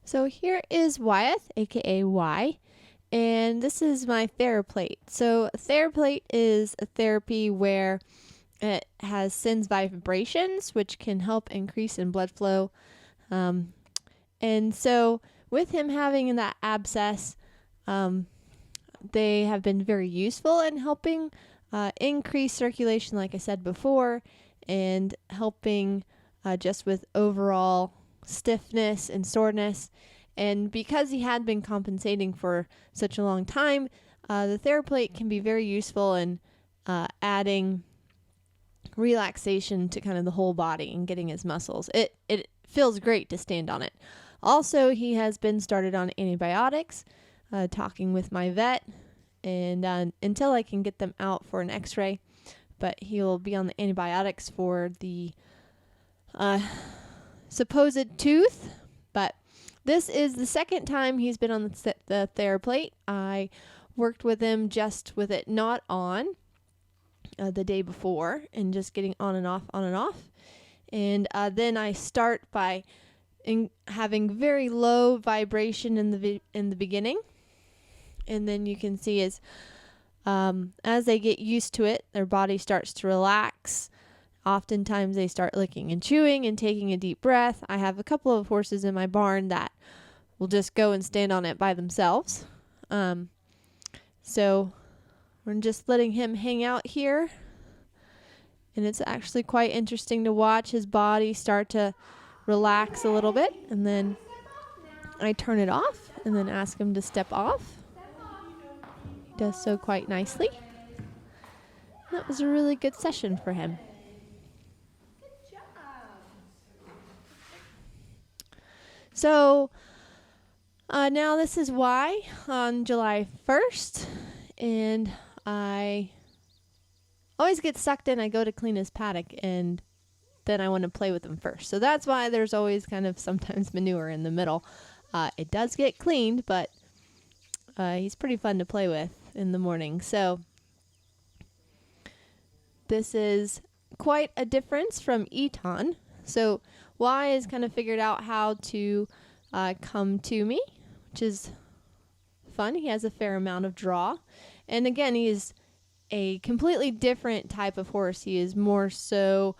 So here is Wyeth, aka Y, and this is my TheraPlate. So TheraPlate is a therapy where it has sends vibrations, which can help increase in blood flow. And so with him having that abscess, they have been very useful in helping increase circulation, like I said before, and helping just with overall stiffness and soreness. And because he had been compensating for such a long time, the TheraPlate can be very useful in adding relaxation to kind of the whole body and getting his muscles. It feels great to stand on it. Also, he has been started on antibiotics, talking with my vet, and until I can get them out for an x-ray, but he'll be on the antibiotics for the supposed tooth. But this is the second time he's been on the TheraPlate. I worked with him just with it not on the day before and just getting on and off, on and off. And then I start by having very low vibration in the beginning. And then you can see as they get used to it, their body starts to relax. Oftentimes they start licking and chewing and taking a deep breath. I have a couple of horses in my barn that will just go and stand on it by themselves. So we're just letting him hang out here. And it's actually quite interesting to watch his body start to relax a little bit. And then I turn it off and then ask him to step off. He does so quite nicely. That was a really good session for him. So now this is why on July 1st, and I always get sucked in. I go to clean his paddock, and then I want to play with him first. So that's why there's always kind of sometimes manure in the middle. It does get cleaned, but he's pretty fun to play with in the morning. So this is quite a difference from Eton. So Y has kind of figured out how to come to me, which is fun. He has a fair amount of draw. And again, he is a completely different type of horse. He is more so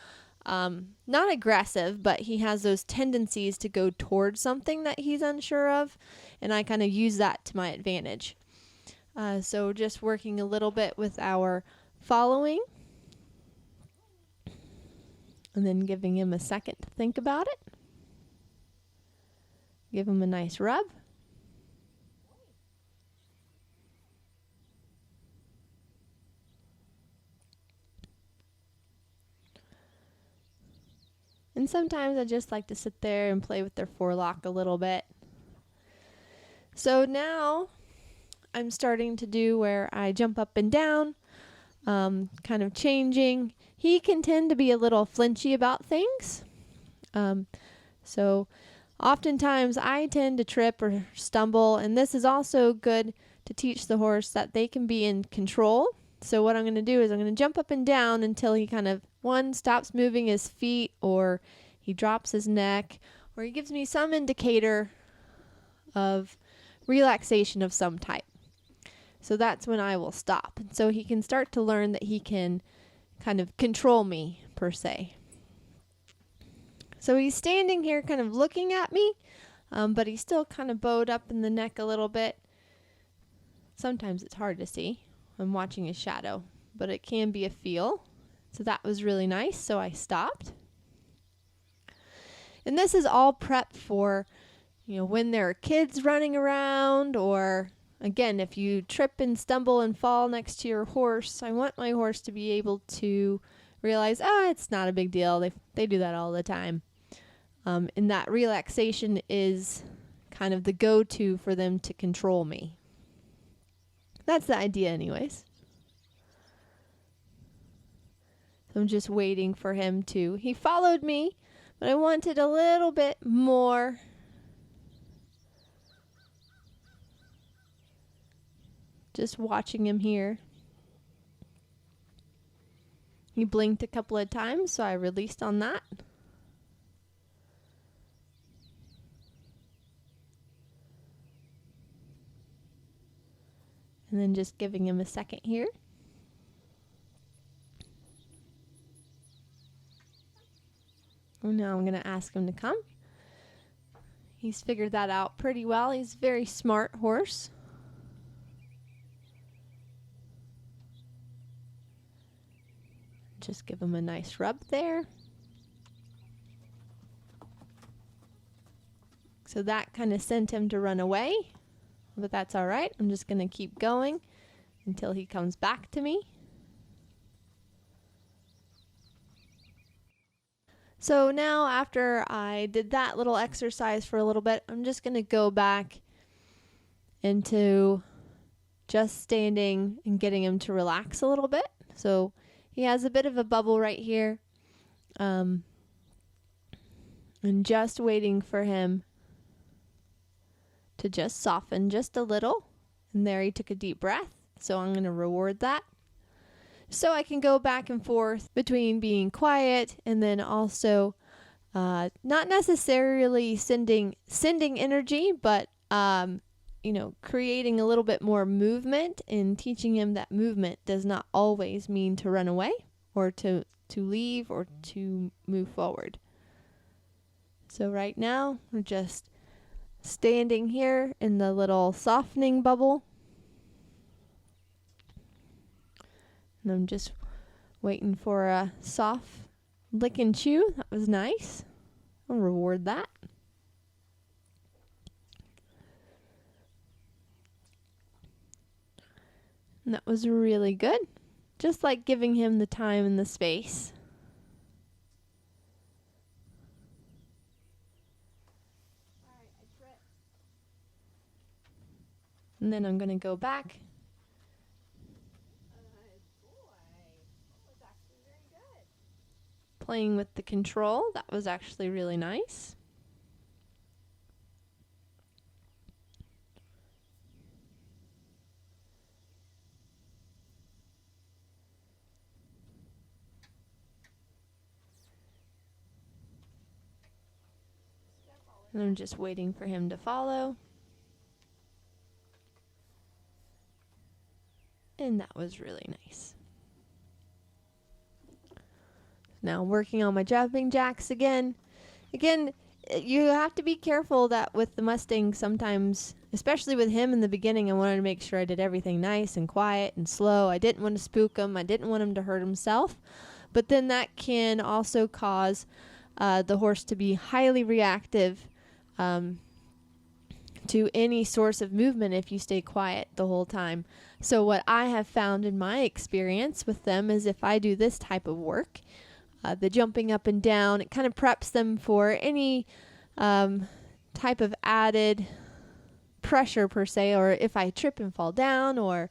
not aggressive, but he has those tendencies to go towards something that he's unsure of. And I kind of use that to my advantage. So just working a little bit with our following. And then giving him a second to think about it. Give him a nice rub. And sometimes I just like to sit there and play with their forelock a little bit. So now I'm starting to do where I jump up and down, kind of changing. He can tend to be a little flinchy about things. So oftentimes I tend to trip or stumble, and this is also good to teach the horse that they can be in control. So what I'm going to do is I'm going to jump up and down until he kind of, stops moving his feet, or he drops his neck, or he gives me some indicator of relaxation of some type. So that's when I will stop. And so he can start to learn that he can kind of control me, per se. So he's standing here kind of looking at me, but he's still kind of bowed up in the neck a little bit. Sometimes it's hard to see. I'm watching his shadow, but it can be a feel. So that was really nice, so I stopped. And this is all prep for, when there are kids running around, or again, if you trip and stumble and fall next to your horse. I want my horse to be able to realize, it's not a big deal. They do that all the time. And that relaxation is kind of the go-to for them to control me. That's the idea anyways. So I'm just waiting for him to. He followed me, but I wanted a little bit more. Just watching him here. He blinked a couple of times, so I released on that. And then just giving him a second here. And now I'm going to ask him to come. He's figured that out pretty well. He's a very smart horse. Just give him a nice rub there. So that kind of sent him to run away, but that's all right. I'm just going to keep going until he comes back to me. So now after I did that little exercise for a little bit, I'm just going to go back into just standing and getting him to relax a little bit. So he has a bit of a bubble right here. And just waiting for him to just soften just a little. And there he took a deep breath. So I'm going to reward that. So I can go back and forth between being quiet and then also not necessarily sending energy, but you know, creating a little bit more movement and teaching him that movement does not always mean to run away or to leave or to move forward. So right now we're just standing here in the little softening bubble. And I'm just waiting for a soft lick and chew. That was nice. I'll reward that. And that was really good. Just like giving him the time and the space. And then I'm going to go back. Playing with the control. That was actually really nice. And I'm just waiting for him to follow. And that was really nice. Now working on my jumping jacks again. Again, you have to be careful that with the Mustang sometimes, especially with him in the beginning, I wanted to make sure I did everything nice and quiet and slow. I didn't want to spook him. I didn't want him to hurt himself. But then that can also cause the horse to be highly reactive to any source of movement if you stay quiet the whole time. So what I have found in my experience with them is if I do this type of work, the jumping up and down, it kind of preps them for any type of added pressure per se, or if I trip and fall down, or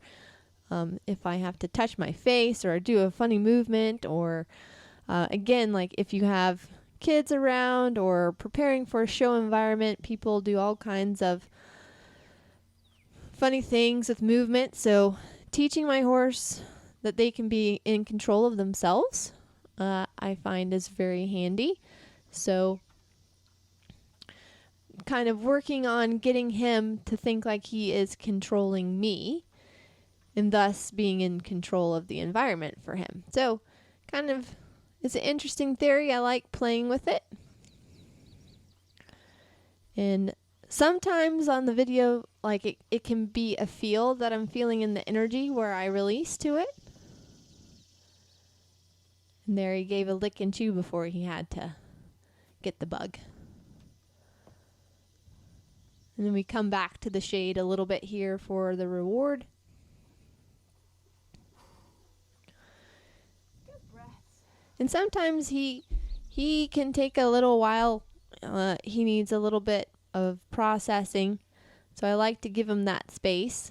if I have to touch my face or do a funny movement, or again, like if you have kids around or preparing for a show environment, people do all kinds of funny things with movement. So teaching my horse that they can be in control of themselves, I find is very handy. So kind of working on getting him to think like he is controlling me and thus being in control of the environment for him. So kind of, it's an interesting theory. I like playing with it. And sometimes on the video, like it can be a feel that I'm feeling in the energy where I release to it. And there he gave a lick and chew before he had to get the bug. And then we come back to the shade a little bit here for the reward. And sometimes he can take a little while. He needs a little bit of processing. So I like to give him that space.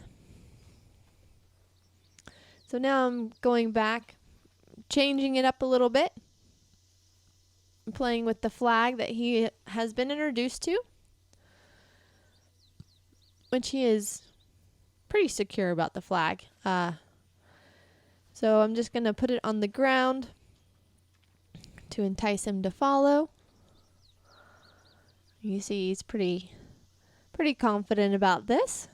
So now I'm going back, changing it up a little bit, playing with the flag that he has been introduced to, which he is pretty secure about the flag. So I'm just going to put it on the ground to entice him to follow. You see he's pretty confident about this.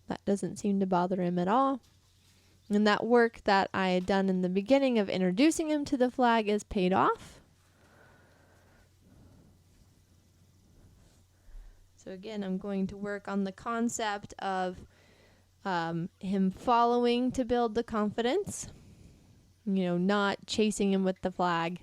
That doesn't seem to bother him at all. And that work that I had done in the beginning of introducing him to the flag is paid off. So again, I'm going to work on the concept of him following to build the confidence. You know, not chasing him with the flag.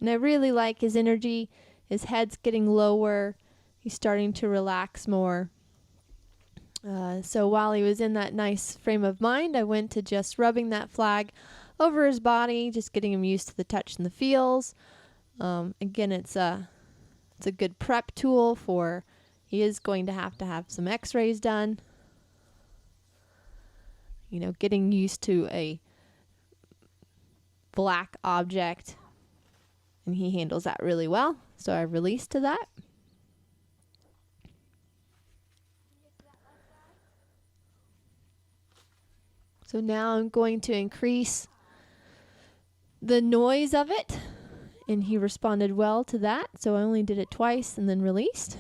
And I really like his energy. His head's getting lower. He's starting to relax more. So while he was in that nice frame of mind, I went to just rubbing that flag over his body, just getting him used to the touch and the feels. Again, it's a good prep tool for, he is going to have some x-rays done. You know, getting used to a black object, and he handles that really well. So I released to that. So now I'm going to increase the noise of it, and he responded well to that. So I only did it twice and then released.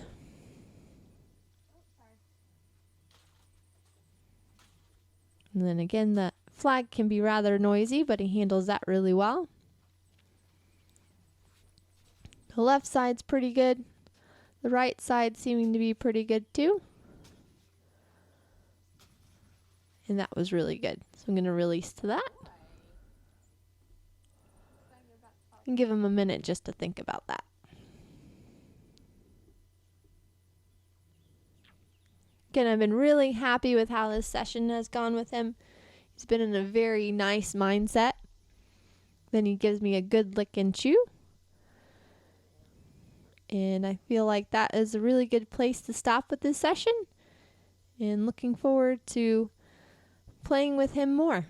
And then again, the flag can be rather noisy, but he handles that really well. The left side's pretty good. The right side seeming to be pretty good too. And that was really good. So I'm going to release to that. And give him a minute just to think about that. Again, I've been really happy with how this session has gone with him. He's been in a very nice mindset. Then he gives me a good lick and chew. And I feel like that is a really good place to stop with this session. And looking forward to playing with him more.